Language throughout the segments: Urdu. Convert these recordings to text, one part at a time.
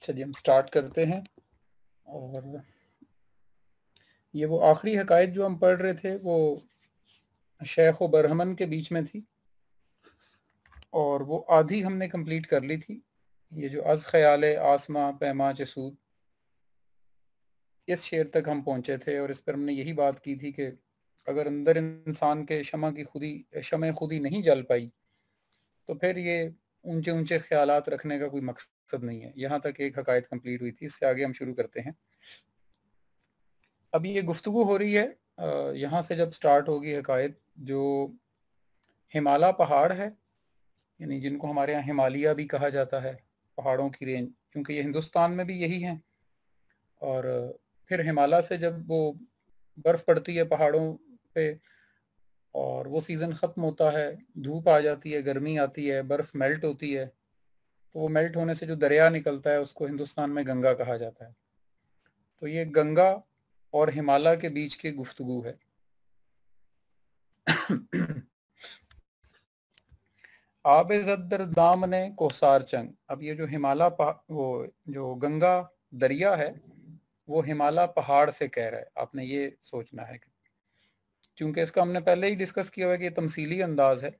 اچھا جی، ہم سٹارٹ کرتے ہیں. اور یہ وہ آخری حقائق جو ہم پڑھ رہے تھے وہ شیخ و برہمن کے بیچ میں تھی، اور وہ آدھی ہم نے کمپلیٹ کر لی تھی. یہ جو از خیال آسماں پیما چسود، اس شعر تک ہم پہنچے تھے، اور اس پر ہم نے یہی بات کی تھی کہ اگر اندر انسان کے شمع خودی نہیں جل پائی تو پھر یہ اونچے اونچے خیالات رکھنے کا کوئی مقصد نہیں ہے. یہاں تک ایک حقائق کمپلیٹ ہوئی تھی، اس سے آگے ہم شروع کرتے ہیں. اب یہ گفتگو ہو رہی ہے یہاں سے جب سٹارٹ ہوگی حقائق، جو ہمالا پہاڑ ہے، یعنی جن کو ہمارے یہاں ہمالیہ بھی کہا جاتا ہے، پہاڑوں کی رینج، کیونکہ یہ ہندوستان میں بھی یہی ہیں. اور پھر ہمالا سے جب وہ برف پڑتی ہے پہاڑوں پہ اور وہ سیزن ختم ہوتا ہے، دھوپ آ جاتی ہے، گرمی آتی ہے، برف میلٹ ہوتی ہے، تو وہ میلٹ ہونے سے جو دریا نکلتا ہے اس کو ہندوستان میں گنگا کہا جاتا ہے. تو یہ گنگا اور ہمالا کے بیچ کی گفتگو ہے. آب زدر دامن کوسار چنگ. اب یہ جو ہمالا وہ جو گنگا دریا ہے وہ ہمالا پہاڑ سے کہہ رہا ہے. آپ نے یہ سوچنا ہے کہ چونکہ اس کا ہم نے پہلے ہی ڈسکس کیا ہوا کہ یہ تمثیلی انداز ہے،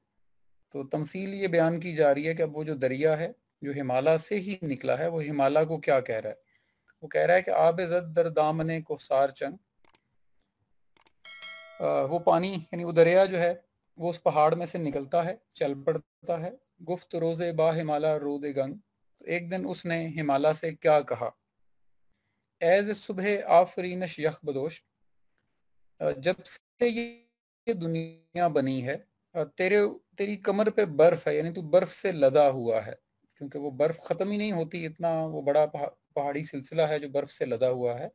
تو تمثیل یہ بیان کی جا رہی ہے کہ اب وہ جو دریا ہے جو ہمالا سے ہی نکلا ہے وہ ہمالا کو کیا کہہ رہا ہے. وہ کہہ رہا ہے کہ آب زد در دامن کوسار چنگ، وہ پانی یعنی وہ دریا جو ہے وہ اس پہاڑ میں سے نکلتا ہے، چل پڑتا ہے. گفت روز با ہمالا رود گنگ، تو ایک دن اس نے ہمالا سے کیا کہا. ایز صبح آفرینش یخ بدوش، جب سے یہ دنیا بنی ہے تیری کمر پہ برف ہے، یعنی تو برف سے لدا ہوا ہے، کیونکہ وہ برف ختم ہی نہیں ہوتی، اتنا وہ بڑا پہاڑی سلسلہ ہے جو برف سے لدا ہوا ہے.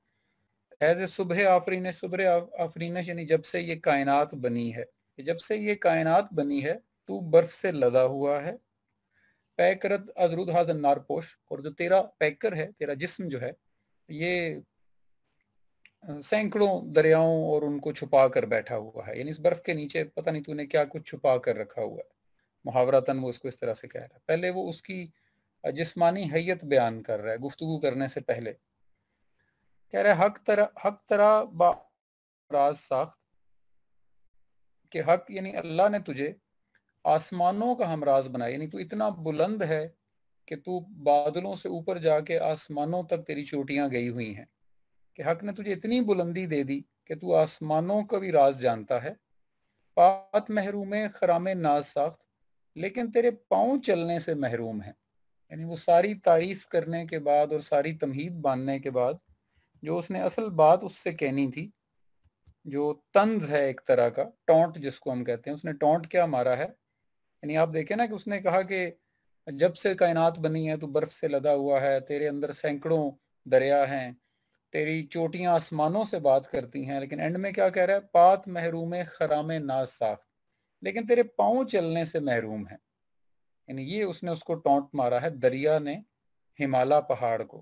ایز اے صبح آفرینش یعنی جب سے یہ کائنات بنی ہے، جب سے یہ کائنات بنی ہے تو برف سے لدا ہوا ہے. پیکرت ازرود حاضن نار پوش، اور جو تیرا پیکر ہے، تیرا جسم جو ہے، یہ سینکڑوں دریاؤں اور ان کو چھپا کر بیٹھا ہوا ہے. یعنی اس برف کے نیچے پتہ نہیں تو نے کیا کچھ چھپا کر رکھا ہوا ہے. محاورتاً وہ اس کو اس طرح سے کہہ رہا ہے. پہلے وہ اس کی جسمانی حیت بیان کر رہا ہے گفتگو کرنے سے پہلے. کہہ رہا ہے حق ترا با راز ساخت، کہ حق یعنی اللہ نے تجھے آسمانوں کا ہمراز بنایا، یعنی تو اتنا بلند ہے کہ تو بادلوں سے اوپر جا کے آسمانوں تک تیری چوٹیاں گئی ہوئی ہیں. کہ حق نے تجھے اتنی بلندی دے دی کہ تو آسمانوں کا بھی راز جانتا ہے. پات محروم خرام ناز ساخت، لیکن تیرے پاؤں چلنے سے محروم ہیں. یعنی وہ ساری تعریف کرنے کے بعد اور ساری تمہید باندھنے کے بعد جو اس نے اصل بات اس سے کہنی تھی، جو طنز ہے ایک طرح کا ٹونٹ جس کو ہم کہتے ہیں، اس نے ٹونٹ کیا مارا ہے. یعنی آپ دیکھیں نا کہ اس نے کہا کہ جب سے کائنات بنی ہے تو برف سے لدا ہوا ہے، تیرے اندر سینکڑوں دریا ہیں، تیری چوٹیاں آسمانوں سے بات کرتی ہیں، لیکن اینڈ میں کیا کہہ رہا ہے؟ پات محروم خرام ناز ساخت، لیکن تیرے پاؤں چلنے سے محروم ہیں. یعنی یہ اس نے اس کو ٹونٹ مارا ہے دریا نے ہمالا پہاڑ کو.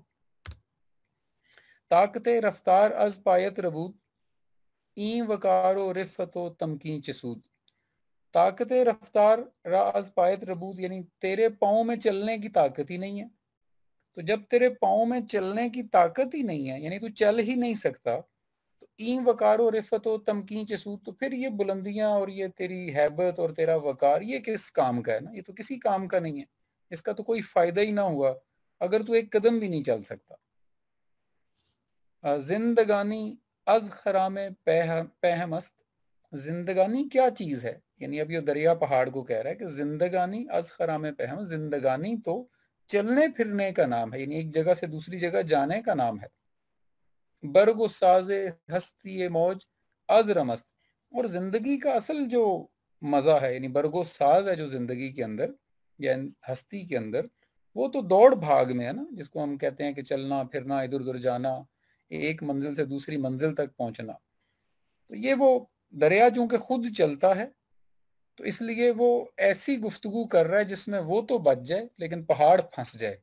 طاقت رفتار از پایت ربود، این وقار و رفت و تمکین چسود. طاقت رفتار راز پایت ربود، یعنی تیرے پاؤں میں چلنے کی طاقت ہی نہیں ہے. تو جب تیرے پاؤں میں چلنے کی طاقت ہی نہیں ہے، یعنی تو چل ہی نہیں سکتا، تو این وقار و رفت و تمکین چسود، تو پھر یہ بلندیاں اور یہ تیری ہیبت اور تیرا وقار یہ کس کام کا ہے نا؟ یہ تو کسی کام کا نہیں ہے، اس کا تو کوئی فائدہ ہی نہ ہوا اگر تو ایک قدم بھی نہیں چل سکتا. زندگانی از خرام پہمست، زندگانی کیا چیز ہے؟ یعنی اب یہ دریا پہاڑ کو کہہ رہا ہے کہ زندگانی از خرام پہم، زندگانی تو چلنے پھرنے کا نام ہے، یعنی ایک جگہ سے دوسری جگہ جانے کا نام ہے. برگ و ساز ہستی موج از رمست، اور زندگی کا اصل جو مزہ ہے، یعنی برگ و ساز ہے جو زندگی کے اندر یا ہستی کے اندر، وہ تو دوڑ بھاگ میں ہے نا، جس کو ہم کہتے ہیں کہ چلنا پھرنا، ادھر ادھر جانا، ایک منزل سے دوسری منزل تک پہنچنا. تو یہ وہ دریا چونکہ خود چلتا ہے تو اس لیے وہ ایسی گفتگو کر رہا ہے جس میں وہ تو بچ جائے لیکن پہاڑ پھنس جائے.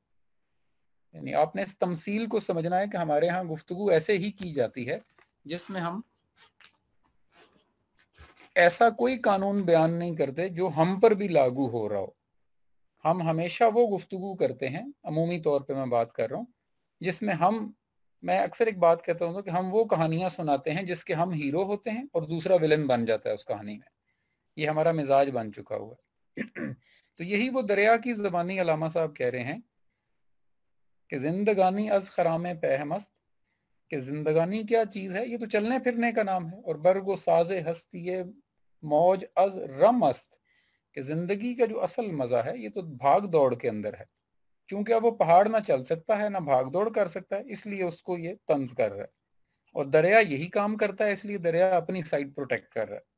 یعنی آپ نے اس تمثیل کو سمجھنا ہے کہ ہمارے ہاں گفتگو ایسے ہی کی جاتی ہے جس میں ہم ایسا کوئی قانون بیان نہیں کرتے جو ہم پر بھی لاگو ہو رہا ہو. ہم ہمیشہ وہ گفتگو کرتے ہیں، عمومی طور پہ میں بات کر رہا ہوں، جس میں میں اکثر ایک بات کہتا ہوں کہ ہم وہ کہانیاں سناتے ہیں جس کے ہم ہیرو ہوتے ہیں اور دوسرا ولن بن جاتا ہے اس کہانی میں. یہ ہمارا مزاج بن چکا ہوا ہے. تو یہی وہ دریا کی زبانی علامہ صاحب کہہ رہے ہیں کہ زندگانی از خرام پہمست، کہ زندگانی کیا چیز ہے، یہ تو چلنے پھرنے کا نام ہے. اور برگ و ساز ہستی موج از رم است، کہ زندگی کا جو اصل مزہ ہے یہ تو بھاگ دوڑ کے اندر ہے. چونکہ اب وہ پہاڑ نہ چل سکتا ہے نہ بھاگ دوڑ کر سکتا ہے، اس لیے اس کو یہ طنز کر رہا ہے. اور دریا یہی کام کرتا ہے، اس لیے دریا اپنی سائڈ پروٹیکٹ کر رہا ہے.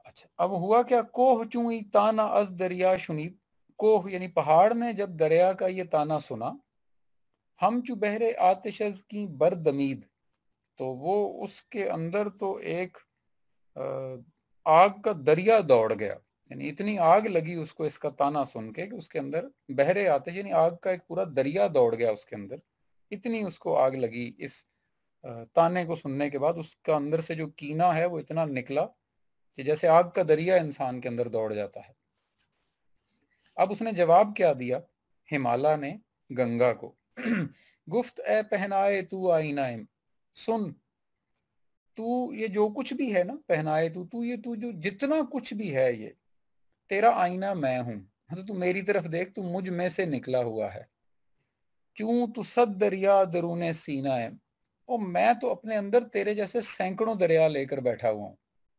اچھا، اب ہوا کیا؟ کوہ چوئی تانا از دریا شنید، کوہ یعنی پہاڑ نے جب دریا کا یہ تانا سنا، ہم چو بہرے آتشز کی بردمید، تو وہ اس کے اندر تو ایک آگ کا دریا دوڑ گیا. یعنی اتنی آگ لگی اس کو اس کا تانا سن کے کہ اس کے اندر بہرے آتش یعنی آگ کا ایک پورا دریا دوڑ گیا اس کے اندر. اتنی اس کو آگ لگی اس تانے کو سننے کے بعد. اس کا اندر سے جو کینہ ہے وہ اتنا نکلا کہ جیسے آگ کا دریا انسان کے اندر دوڑ جاتا ہے. اب اس نے جواب کیا دیا ہمالا نے گنگا کو، گفت اے پہنائے تو آئینہ، سن تو یہ جو کچھ بھی ہے نا، پہنائے تو یہ تو جو جتنا کچھ بھی ہے یہ تیرا آئینہ میں ہوں. تو میری طرف دیکھ، تو مجھ میں سے نکلا ہوا ہے. چوں تو صد دریا درون سینہ ہے، اور میں تو اپنے اندر تیرے جیسے سینکڑوں دریا لے کر بیٹھا ہوا ہوں.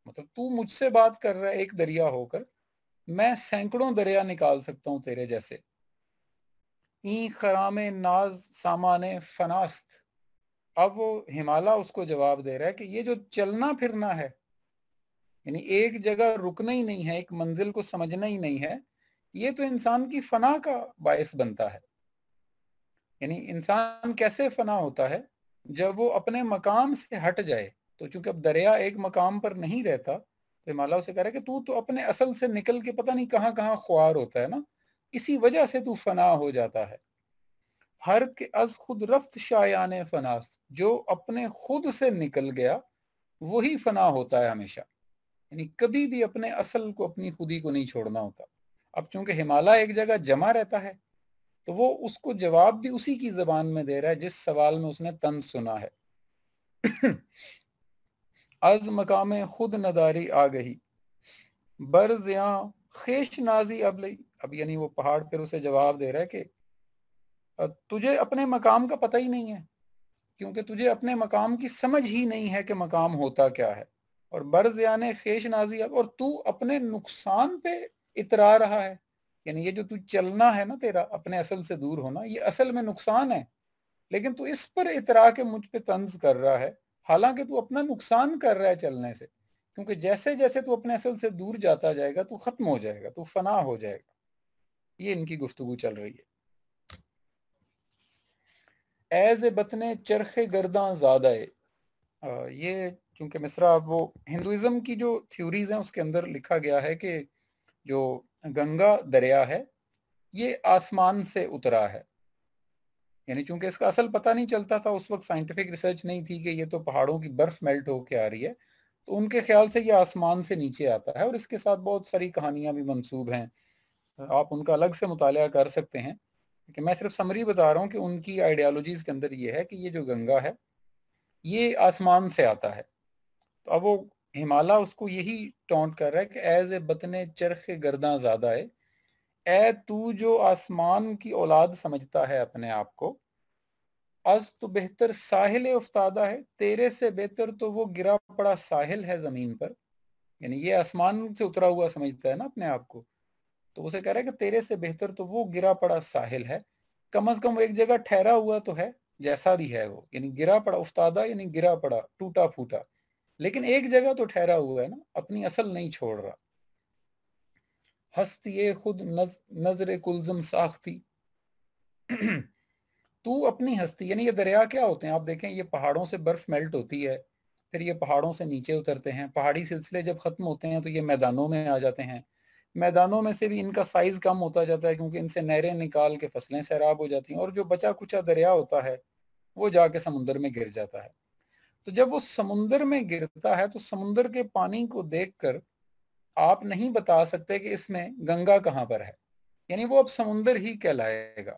مطلب تو مجھ سے بات کر رہا ہے ایک دریا ہو کر، میں سینکڑوں دریا نکال سکتا ہوں تیرے جیسے. این خرام ناز سامان فناست. اب وہ ہمالا اس کو جواب دے رہا ہے کہ یہ جو چلنا پھرنا ہے، یعنی ایک جگہ رکنا ہی نہیں ہے، ایک منزل کو سمجھنا ہی نہیں ہے، یہ تو انسان کی فنا کا باعث بنتا ہے. یعنی انسان کیسے فنا ہوتا ہے؟ جب وہ اپنے مقام سے ہٹ جائے. تو چونکہ اب دریا ایک مقام پر نہیں رہتا، تو ہمالا اسے کہہ رہا ہے کہ تو اپنے اصل سے نکل کے پتہ نہیں کہاں کہاں خوار ہوتا ہے نا، اسی وجہ سے تو فنا ہو جاتا ہے. ہر کے از خود رفت شایان فناست، جو اپنے خود سے نکل گیا وہی فنا ہوتا ہے ہمیشہ. یعنی کبھی بھی اپنے اصل کو، اپنی خودی کو نہیں چھوڑنا ہوتا. اب چونکہ ہمالا ایک جگہ جمع رہتا ہے تو وہ اس کو جواب بھی اسی کی زبان میں دے رہا ہے جس سوال میں اس نے طنز سنا ہے. از مقام خود نداری آ گئی، برزیاں خیش نازی اب لئی. اب یعنی وہ پہاڑ پھر اسے جواب دے رہا ہے کہ تجھے اپنے مقام کا پتہ ہی نہیں ہے، کیونکہ تجھے اپنے مقام کی سمجھ ہی نہیں ہے کہ مقام ہوتا کیا ہے. اور برزیان خیش نازی اب، اور تو اپنے نقصان پہ اترا رہا ہے. یعنی یہ جو تو چلنا ہے نا تیرا، اپنے اصل سے دور ہونا، یہ اصل میں نقصان ہے، لیکن تو اس پر اترا کے مجھ پہ طنز کر رہا ہے، حالانکہ تو اپنا نقصان کر رہا ہے چلنے سے. کیونکہ جیسے جیسے تو اپنے اصل سے دور جاتا جائے گا تو ختم ہو جائے گا، تو فنا ہو جائے گا. یہ ان کی گفتگو چل رہی ہے. ایز بتنے چرخ گرداں زیادہ ہے. یہ چونکہ مصرع وہ ہندوازم کی جو تھیوریز ہیں اس کے اندر لکھا گیا ہے کہ جو گنگا دریا ہے یہ آسمان سے اترا ہے. یعنی چونکہ اس کا اصل پتہ نہیں چلتا تھا اس وقت، سائنٹیفک ریسرچ نہیں تھی کہ یہ تو پہاڑوں کی برف میلٹ ہو کے آ رہی ہے، تو ان کے خیال سے یہ آسمان سے نیچے آتا ہے. اور اس کے ساتھ بہت ساری کہانیاں بھی منسوب ہیں، آپ ان کا الگ سے مطالعہ کر سکتے ہیں. کہ میں صرف سمری بتا رہا ہوں کہ ان کی آئیڈیالوجیز کے اندر یہ ہے کہ یہ جو گنگا ہے یہ آسمان سے آتا ہے. تو اب وہ ہمالا اس کو یہی ٹونٹ کر رہا ہے کہ ایز اے بتنے چرخ گرداں زیادہ ہے، اے تو جو آسمان کی اولاد سمجھتا ہے اپنے آپ کو، از تو بہتر ساحل افتادہ ہے، تیرے سے بہتر تو وہ گرا پڑا ساحل ہے زمین پر. یعنی یہ آسمان سے اترا ہوا سمجھتا ہے نا اپنے آپ کو، تو اسے کہہ رہا ہے کہ تیرے سے بہتر تو وہ گرا پڑا ساحل ہے. کم از کم ایک جگہ ٹھہرا ہوا تو ہے، جیسا بھی ہے وہ، یعنی گرا پڑا افتادہ یعنی گرا پڑا ٹوٹا پھوٹا، لیکن ایک جگہ تو ٹھہرا ہوا ہے نا، اپنی اصل نہیں چھوڑ رہا. ہستی خود نظر کلزم ساختی. تو اپنی ہستی، یعنی یہ دریا کیا ہوتے ہیں آپ دیکھیں، یہ پہاڑوں سے برف میلٹ ہوتی ہے، پھر یہ پہاڑوں سے نیچے اترتے ہیں، پہاڑی سلسلے جب ختم ہوتے ہیں تو یہ میدانوں میں آ جاتے ہیں. میدانوں میں سے بھی ان کا سائز کم ہوتا جاتا ہے کیونکہ ان سے نہریں نکال کے فصلیں سیراب ہو جاتی ہیں، اور جو بچا کچا دریا ہوتا ہے وہ جا کے سمندر میں گر جاتا ہے. تو جب وہ سمندر میں گرتا ہے تو سمندر کے پانی کو دیکھ کر آپ نہیں بتا سکتے کہ اس میں گنگا کہاں پر ہے، یعنی وہ اب سمندر ہی کہلائے گا.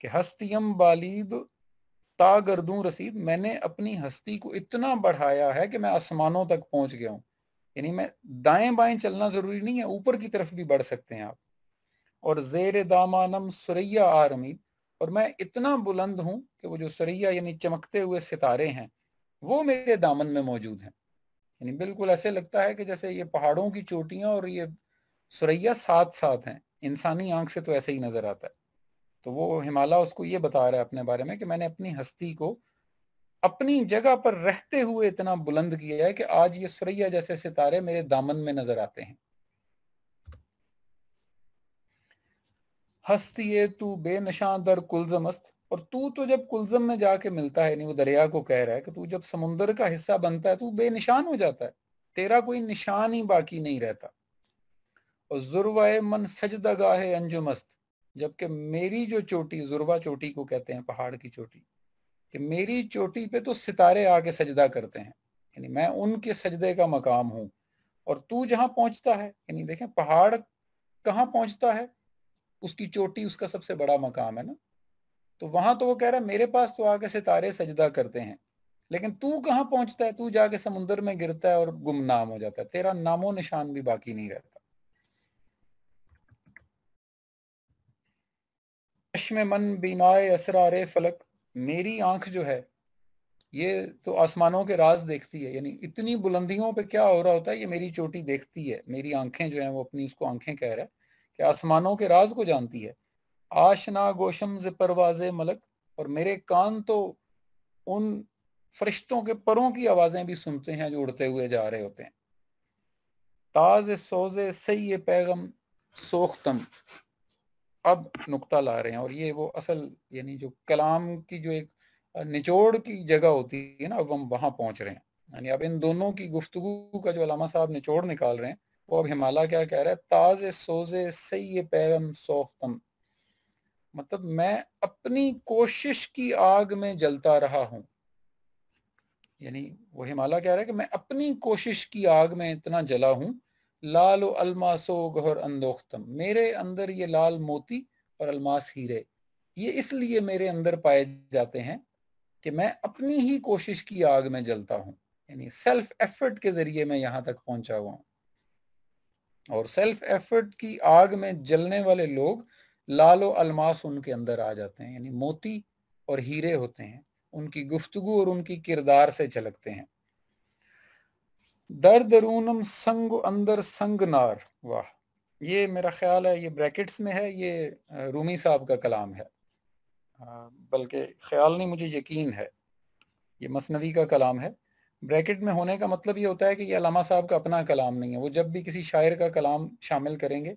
کہ ہستیم بالید تا گردوں رسید، میں نے اپنی ہستی کو اتنا بڑھایا ہے کہ میں آسمانوں تک پہنچ گیا ہوں. یعنی میں دائیں بائیں چلنا ضروری نہیں ہے، اوپر کی طرف بھی بڑھ سکتے ہیں آپ. اور زیر دامانم سریا آرمید، اور میں اتنا بلند ہوں کہ وہ جو سریا یعنی چمکتے ہوئے ستارے ہیں وہ میرے دامن میں موجود ہیں. یعنی بالکل ایسے لگتا ہے کہ جیسے یہ پہاڑوں کی چوٹیاں اور یہ سریا ساتھ ساتھ ہیں. انسانی آنکھ سے تو ایسے ہی نظر آتا ہے. تو وہ ہمالیہ اس کو یہ بتا رہا ہے اپنے بارے میں کہ میں نے اپنی ہستی کو اپنی جگہ پر رہتے ہوئے اتنا بلند کیا ہے کہ آج یہ سریا جیسے ستارے میرے دامن میں نظر آتے ہیں. ہستی تو بے نشان در کلزم است، اور تو جب کلزم میں جا کے ملتا ہے، یعنی وہ دریا کو کہہ رہا ہے کہ تو جب سمندر کا حصہ بنتا ہے تو بے نشان ہو جاتا ہے، تیرا کوئی نشان ہی باقی نہیں رہتا. اور ذروۂ من سجدہ گاہ انجم است، جبکہ میری جو چوٹی، ذروہ چوٹی کو کہتے ہیں پہاڑ کی چوٹی، کہ میری چوٹی پہ تو ستارے آ کے سجدہ کرتے ہیں، یعنی میں ان کے سجدے کا مقام ہوں. اور تو جہاں پہنچتا ہے، یعنی دیکھیں پہاڑ کہاں پہنچتا ہے، اس کی چوٹی اس کا سب سے بڑا مقام ہے نا. تو وہاں تو وہ کہہ رہا ہے میرے پاس تو آ کے ستارے سجدہ کرتے ہیں، لیکن تو کہاں پہنچتا ہے، تو جا کے سمندر میں گرتا ہے اور گمنام ہو جاتا ہے، تیرا نام و نشان بھی باقی نہیں رہتا. چشم من بینائے اسرار فلک، میری آنکھ جو ہے یہ تو آسمانوں کے راز دیکھتی ہے. یعنی اتنی بلندیوں پہ کیا ہو رہا ہوتا ہے یہ میری چوٹی دیکھتی ہے. میری آنکھیں جو ہیں وہ اپنی اس کو آنکھیں کہہ رہا ہے کہ آسمانوں کے راز کو جانتی ہے. آشنا گوشم ز پرواز ملک، اور میرے کان تو ان فرشتوں کے پروں کی آوازیں بھی سنتے ہیں جو اڑتے ہوئے جا رہے ہوتے ہیں. تاز سوز سی پیغم سوختم، اب نقطہ لا رہے ہیں، اور یہ وہ اصل یعنی جو کلام کی جو ایک نچوڑ کی جگہ ہوتی ہے نا، اب ہم وہاں پہنچ رہے ہیں. یعنی اب ان دونوں کی گفتگو کا جو علامہ صاحب نچوڑ نکال رہے ہیں وہ اب ہمالیہ کیا کہہ رہا ہے، تاز سوز سی پیغم سوختم، مطلب میں اپنی کوشش کی آگ میں جلتا رہا ہوں. یعنی وہ ہمالیہ کہہ رہا ہے کہ میں اپنی کوشش کی آگ میں اتنا جلا ہوں. لال و الماسو گہر اندوختم، میرے اندر یہ لال موتی اور الماس ہیرے یہ اس لیے میرے اندر پائے جاتے ہیں کہ میں اپنی ہی کوشش کی آگ میں جلتا ہوں. یعنی سیلف ایفرٹ کے ذریعے میں یہاں تک پہنچا ہوا ہوں. اور سیلف ایفرٹ کی آگ میں جلنے والے لوگ لال و الماس ان کے اندر آ جاتے ہیں، یعنی موتی اور ہیرے ہوتے ہیں، ان کی گفتگو اور ان کی کردار سے چھلکتے ہیں. در درونم سنگ اندر سنگ نار، واہ، یہ میرا خیال ہے یہ بریکٹس میں ہے، یہ رومی صاحب کا کلام ہے، بلکہ خیال نہیں مجھے یقین ہے یہ مثنوی کا کلام ہے. بریکٹ میں ہونے کا مطلب یہ ہوتا ہے کہ یہ علامہ صاحب کا اپنا کلام نہیں ہے، وہ جب بھی کسی شاعر کا کلام شامل کریں گے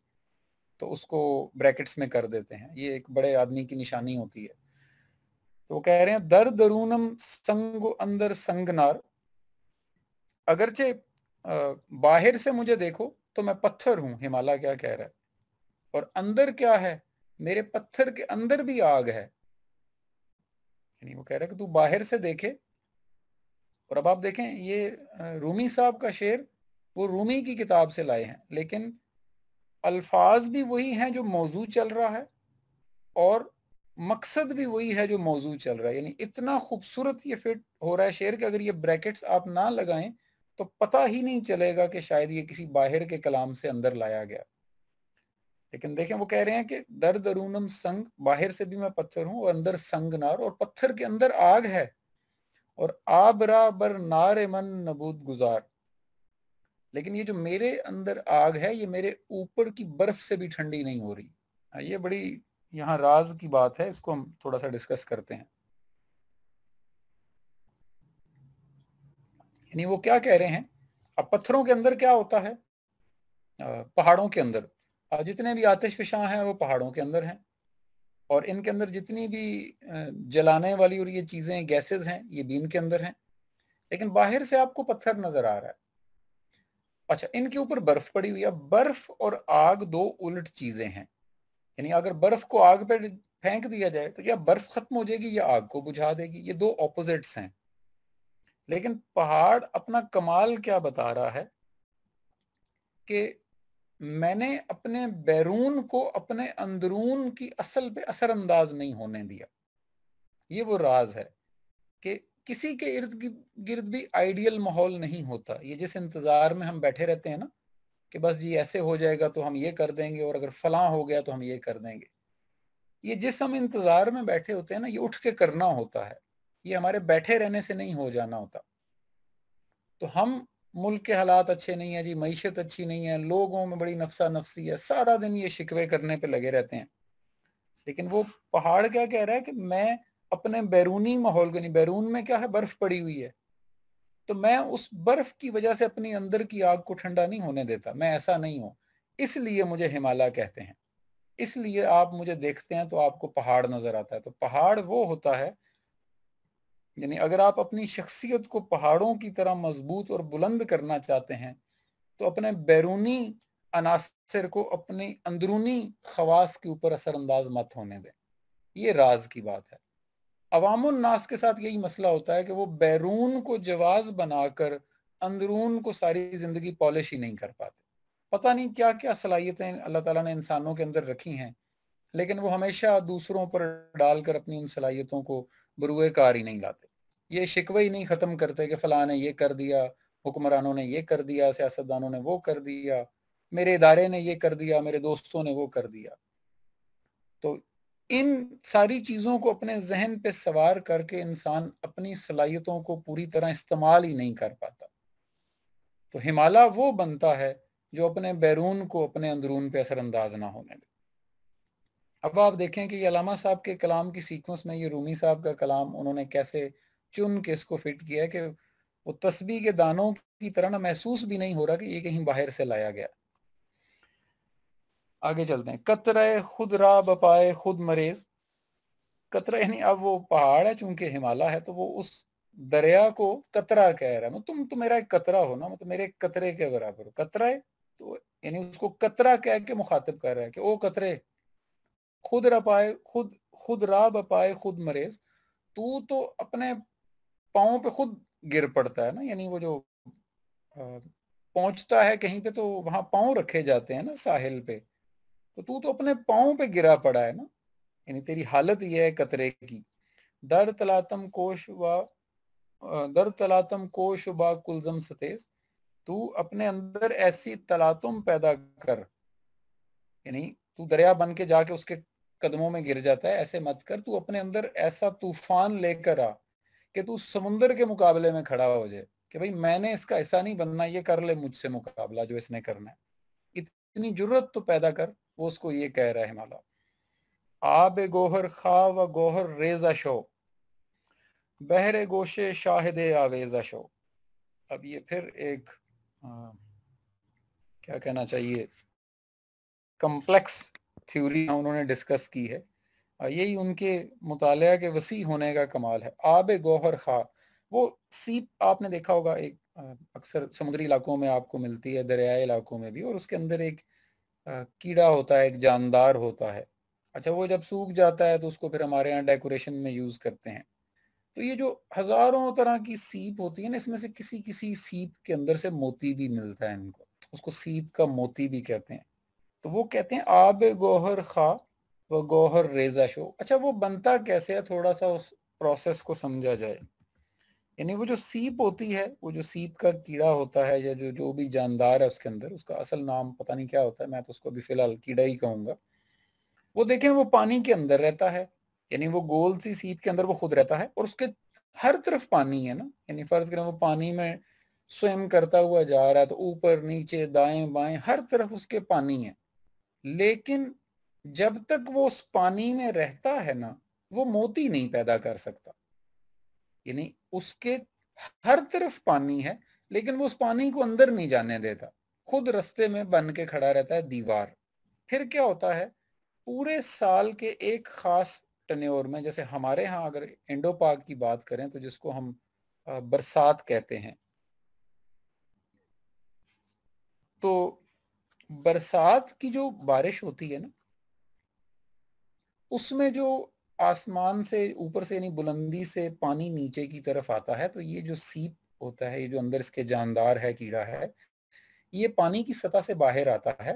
تو اس کو بریکٹس میں کر دیتے ہیں، یہ ایک بڑے آدمی کی نشانی ہوتی ہے. تو وہ کہہ رہے ہیں در درونم سنگ اندر سنگ نار، اگرچہ باہر سے مجھے دیکھو تو میں پتھر ہوں، ہمالیہ کیا کہہ رہا ہے، اور اندر کیا ہے، میرے پتھر کے اندر بھی آگ ہے. یعنی وہ کہہ رہا ہے کہ تو باہر سے دیکھے. اور اب آپ دیکھیں یہ رومی صاحب کا شعر وہ رومی کی کتاب سے لائے ہیں، لیکن الفاظ بھی وہی ہیں جو موضوع چل رہا ہے اور مقصد بھی وہی ہے جو موضوع چل رہا ہے. یعنی اتنا خوبصورت یہ فٹ ہو رہا ہے شعر کہ اگر یہ بریکٹس آپ نہ لگائیں تو پتہ ہی نہیں چلے گا کہ شاید یہ کسی باہر کے کلام سے اندر لایا گیا. لیکن دیکھیں وہ کہہ رہے ہیں کہ در درونم سنگ، باہر سے بھی میں پتھر ہوں اور اندر سنگ نار، اور پتھر کے اندر آگ ہے. اور آبرا بر نار من نبود گزار، لیکن یہ جو میرے اندر آگ ہے یہ میرے اوپر کی برف سے بھی ٹھنڈی نہیں ہو رہی. یہ بڑی یہاں راز کی بات ہے، اس کو ہم تھوڑا سا ڈسکس کرتے ہیں. یعنی وہ کیا کہہ رہے ہیں، اب پتھروں کے اندر کیا ہوتا ہے، پہاڑوں کے اندر جتنے بھی آتش فشاں ہیں وہ پہاڑوں کے اندر ہیں، اور ان کے اندر جتنی بھی جلانے والی اور یہ چیزیں گیسز ہیں یہ بھی ان کے اندر ہیں، لیکن باہر سے آپ کو پتھر نظر آ رہا ہے. اچھا، ان کے اوپر برف پڑی ہوئی ہے. برف اور آگ دو الٹ چیزیں ہیں. یعنی اگر برف کو آگ پہ پھینک دیا جائے تو یا برف ختم ہو جائے گی یا آگ کو بجھا دے گی، یہ دو اپوزٹس ہیں. لیکن پہاڑ اپنا کمال کیا بتا رہا ہے کہ میں نے اپنے بیرون کو اپنے اندرون کی اصل پہ اثر انداز نہیں ہونے دیا. یہ وہ راز ہے کہ کسی کے ارد گرد بھی آئیڈیل ماحول نہیں ہوتا. یہ جس انتظار میں ہم بیٹھے رہتے ہیں نا کہ بس جی ایسے ہو جائے گا تو ہم یہ کر دیں گے، اور اگر فلاں ہو گیا تو ہم یہ کر دیں گے. یہ جس ہم انتظار میں بیٹھے ہوتے ہیں نا، یہ اٹھ کے کرنا ہوتا ہے. یہ ہمارے بیٹھے رہنے سے نہیں ہو جانا ہوتا. تو ہم ملک کے حالات اچھے نہیں ہیں جی، معیشت اچھی نہیں ہے، لوگوں میں بڑی نفسا نفسی ہے، سارا دن یہ شکوے کرنے پہ لگے رہتے ہیں. لیکن وہ پہاڑ کیا کہہ رہا ہے کہ میں اپنے بیرونی ماحول کو نہیں، بیرون میں کیا ہے، برف پڑی ہوئی ہے، تو میں اس برف کی وجہ سے اپنی اندر کی آگ کو ٹھنڈا نہیں ہونے دیتا. میں ایسا نہیں ہوں. اس لیے مجھے ہمالیہ کہتے ہیں. اس لیے آپ مجھے دیکھتے ہیں تو آپ کو پہاڑ نظر آتا ہے. تو پہاڑ وہ ہوتا ہے، یعنی اگر آپ اپنی شخصیت کو پہاڑوں کی طرح مضبوط اور بلند کرنا چاہتے ہیں تو اپنے بیرونی عناصر کو اپنی اندرونی خواص کے اوپر اثر انداز مت ہونے دیں. یہ راز کی بات ہے. عوام الناس کے ساتھ یہی مسئلہ ہوتا ہے کہ وہ بیرون کو جواز بنا کر اندرون کو ساری زندگی پالش ہی نہیں کر پاتے. پتہ نہیں کیا کیا صلاحیتیں اللہ تعالیٰ نے انسانوں کے اندر رکھی ہیں، لیکن وہ ہمیشہ دوسروں پر ڈال کر اپنی ان صلاحیتوں کو بروئے کار ہی نہیں لاتے. یہ شکوے ہی نہیں ختم کرتے کہ فلاں نے یہ کر دیا، حکمرانوں نے یہ کر دیا، سیاستدانوں نے وہ کر دیا، میرے ادارے نے یہ کر دیا، میرے دوستوں نے وہ کر دیا. تو ان ساری چیزوں کو اپنے ذہن پہ سوار کر کے انسان اپنی صلاحیتوں کو پوری طرح استعمال ہی نہیں کر پاتا. تو ہمالیہ وہ بنتا ہے جو اپنے بیرون کو اپنے اندرون پہ اثر انداز نہ ہونے دے. اب آپ دیکھیں کہ یہ علامہ صاحب کے کلام کی سیکوینس میں یہ رومی صاحب کا کلام انہوں نے کیسے چن کے اس کو فٹ کیا کہ وہ تسبیح کے دانوں کی طرح نہ محسوس بھی نہیں ہو رہا کہ یہ کہیں باہر سے لایا گیا. آگے چلتے ہیں. قطرہ خود را بپائے خود مریض. قطرہ یعنی اب وہ پہاڑ ہے چونکہ ہمالیہ ہے تو وہ اس دریا کو قطرہ کہہ رہا ہے. تم تو میرا ایک قطرہ ہو نا، مطلب میرے ایک قطرے کے برابر ہو. قطرہ ہے تو یعنی اس کو قطرہ کہہ کے مخاطب کر رہا ہے کہ او قطرے، خود را پائے خود را بپائے خود مریض. تو اپنے پاؤں پہ خود گر پڑتا ہے نا، یعنی وہ جو پہنچتا ہے کہیں پہ تو وہاں پاؤں رکھے جاتے ہیں نا ساحل پہ، تو اپنے پاؤں پہ گرا پڑا ہے نا، یعنی تیری حالت یہ ہے قطرے کی. در تلاتم کوش با کلزم ستیز. تو اپنے اندر ایسی تلاتم پیدا کر، یعنی تو دریا بن کے جا کے اس کے قدموں میں گر جاتا ہے، ایسے مت کر. تو اپنے اندر ایسا طوفان لے کر آ کہ تو سمندر کے مقابلے میں کھڑا ہو جائے کہ بھئی میں نے اس کا ایسا نہیں بننا، یہ کر لے مجھ سے مقابلہ جو اس نے کرنا ہے. اتنی جرت تو پیدا کر. وہ اس کو یہ کہہ رہا ہے ہمالیہ. آب گوہر خواہ و گوہر ریزہ شو، بحر گوشے شاہد آویزہ شو. اب یہ پھر ایک کیا کہنا چاہیے کمپلیکس تھیوری انہوں نے ڈسکس کی ہے. یہی ان کے مطالعہ کے وسیع ہونے کا کمال ہے. آب گوہر خواہ، وہ سیپ آپ نے دیکھا ہوگا، ایک اکثر سمندری علاقوں میں آپ کو ملتی ہے، دریائے علاقوں میں بھی، اور اس کے اندر ایک کیڑا ہوتا ہے، ایک جاندار ہوتا ہے. اچھا وہ جب سوکھ جاتا ہے تو اس کو پھر ہمارے ہاں ڈیکوریشن میں یوز کرتے ہیں. تو یہ جو ہزاروں طرح کی سیپ ہوتی ہے نا، اس میں سے کسی سیپ کے اندر سے موتی بھی ملتا ہے. ان کو اس کو سیپ کا موتی بھی کہتے ہیں. تو وہ کہتے ہیں آب گوہر خواہ و گوہر ریزہ شو. اچھا وہ بنتا کیسے ہے، تھوڑا سا اس پروسیس کو سمجھا جائے. یعنی وہ جو سیپ ہوتی ہے، وہ جو سیپ کا کیڑا ہوتا ہے یا جو بھی جاندار ہے اس کے اندر، اس کا اصل نام پتہ نہیں کیا ہوتا ہے، میں تو اس کو بھی فی الحال کیڑا ہی کہوں گا. وہ دیکھیں وہ پانی کے اندر رہتا ہے، یعنی وہ گول سی سیپ کے اندر وہ خود رہتا ہے، اور اس کے ہر طرف پانی ہے نا. یعنی فرض کریں وہ پانی میں سوئم کرتا ہوا جا رہا ہے تو اوپر نیچے دائیں بائیں ہر طرف اس کے پانی ہے. لیکن جب تک وہ اس پانی میں رہتا ہے نا، وہ موتی نہیں پیدا کر سکتا. یعنی اس کے ہر طرف پانی ہے لیکن وہ اس پانی کو اندر نہیں جانے دیتا، خود رستے میں بن کے کھڑا رہتا ہے دیوار. پھر کیا ہوتا ہے، پورے سال کے ایک خاص ٹنیور میں، جیسے ہمارے ہاں اگر انڈو پاک کی بات کریں تو جس کو ہم برسات کہتے ہیں، تو برسات کی جو بارش ہوتی ہے نا، اس میں جو آسمان سے اوپر سے یعنی بلندی سے پانی نیچے کی طرف آتا ہے، تو یہ جو سیپ ہوتا ہے، یہ جو اندر اس کے جاندار ہے، کیڑا ہے، یہ پانی کی سطح سے باہر آتا ہے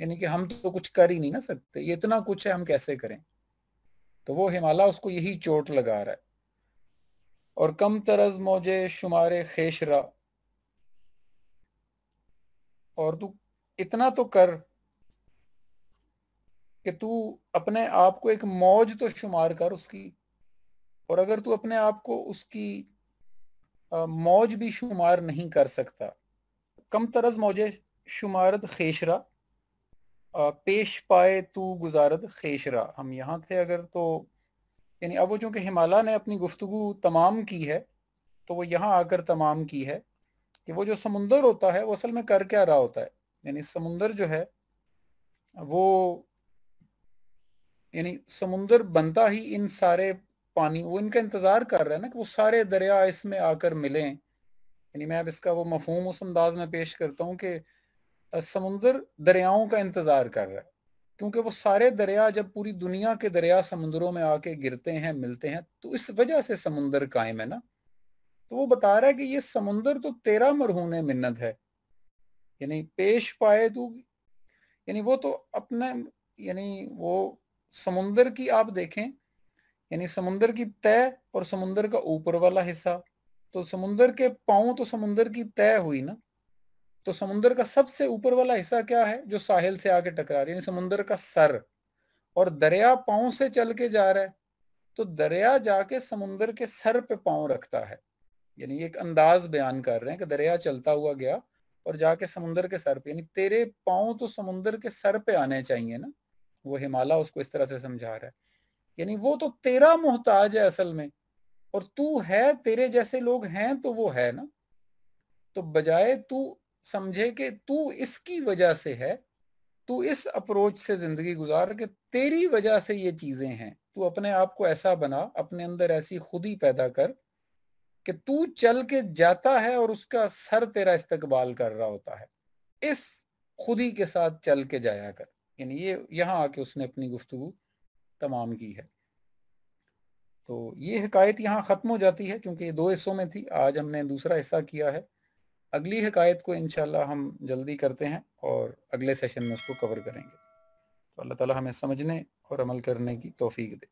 یعنی کہ ہم تو کچھ کر ہی نہیں نہ سکتے، یہ اتنا کچھ ہے، ہم کیسے کریں؟ تو وہ ہمالا اس کو یہی چوٹ لگا رہا ہے. اور کم ترز موجے شمار خیشرا، اور تو اتنا تو کر کہ تو اپنے آپ کو ایک موج تو شمار کر اس کی، اور اگر تو اپنے آپ کو اس کی موج بھی شمار نہیں کر سکتا. کم ترز موجے شمارت خیشرا، پیش پائے تو گزارت خیشرا. ہم یہاں تھے اگر تو، یعنی اب وہ چونکہ ہمالا نے اپنی گفتگو تمام کی ہے تو وہ یہاں آ کر تمام کی ہے کہ وہ جو سمندر ہوتا ہے وہ اصل میں کر کیا رہا ہوتا ہے. یعنی سمندر جو ہے وہ، یعنی سمندر بنتا ہی ان سارے پانی، وہ ان کا انتظار کر رہا ہے نا کہ وہ سارے دریا اس میں آ کر ملیں. یعنی میں اب اس کا وہ مفہوم اس انداز میں پیش کرتا ہوں کہ سمندر دریاؤں کا انتظار کر رہا ہے، کیونکہ وہ سارے دریا جب پوری دنیا کے دریا سمندروں میں آ کے گرتے ہیں، ملتے ہیں، تو اس وجہ سے سمندر قائم ہے نا. تو وہ بتا رہا ہے کہ یہ سمندر تو تیرا مرہون منت ہے. یعنی پیش پائے تو، یعنی وہ تو اپنے، یعنی وہ سمندر کی آپ دیکھیں، یعنی سمندر کی تہ اور سمندر کا اوپر والا حصہ، تو سمندر کے پاؤں تو سمندر کی تہ ہوئی نا. تو سمندر کا سب سے اوپر والا حصہ کیا ہے جو ساحل سے آ کے ٹکرا رہا ہے؟ یعنی سمندر کا سر. اور دریا پاؤں سے چل کے جا رہا ہے تو دریا جا کے سمندر کے سر پہ پاؤں رکھتا ہے. یعنی ایک انداز بیان کر رہے ہیں کہ دریا چلتا ہوا گیا اور جا کے سمندر کے سر پہ، یعنی تیرے پاؤں تو سمندر کے سر پہ آنے چاہیے نا. وہ ہمالا اس کو اس طرح سے سمجھا رہا ہے. یعنی وہ تو تیرا محتاج ہے اصل میں، اور تو ہے، تیرے جیسے لوگ ہیں تو وہ ہے نا. تو بجائے تو سمجھے کہ تو اس کی وجہ سے ہے، تو اس اپروچ سے زندگی گزار کہ تیری وجہ سے یہ چیزیں ہیں. تو اپنے آپ کو ایسا بنا، اپنے اندر ایسی خودی پیدا کر کہ تو چل کے جاتا ہے اور اس کا سر تیرا استقبال کر رہا ہوتا ہے. اس خودی کے ساتھ چل کے جایا کر. یعنی یہ یہاں آ کے اس نے اپنی گفتگو تمام کی ہے. تو یہ حکایت یہاں ختم ہو جاتی ہے چونکہ یہ 2 حصوں میں تھی. آج ہم نے دوسرا حصہ کیا ہے. اگلی حکایت کو انشاءاللہ ہم جلدی کرتے ہیں اور اگلے سیشن میں اس کو کور کریں گے. تو اللہ تعالی ہمیں سمجھنے اور عمل کرنے کی توفیق دے.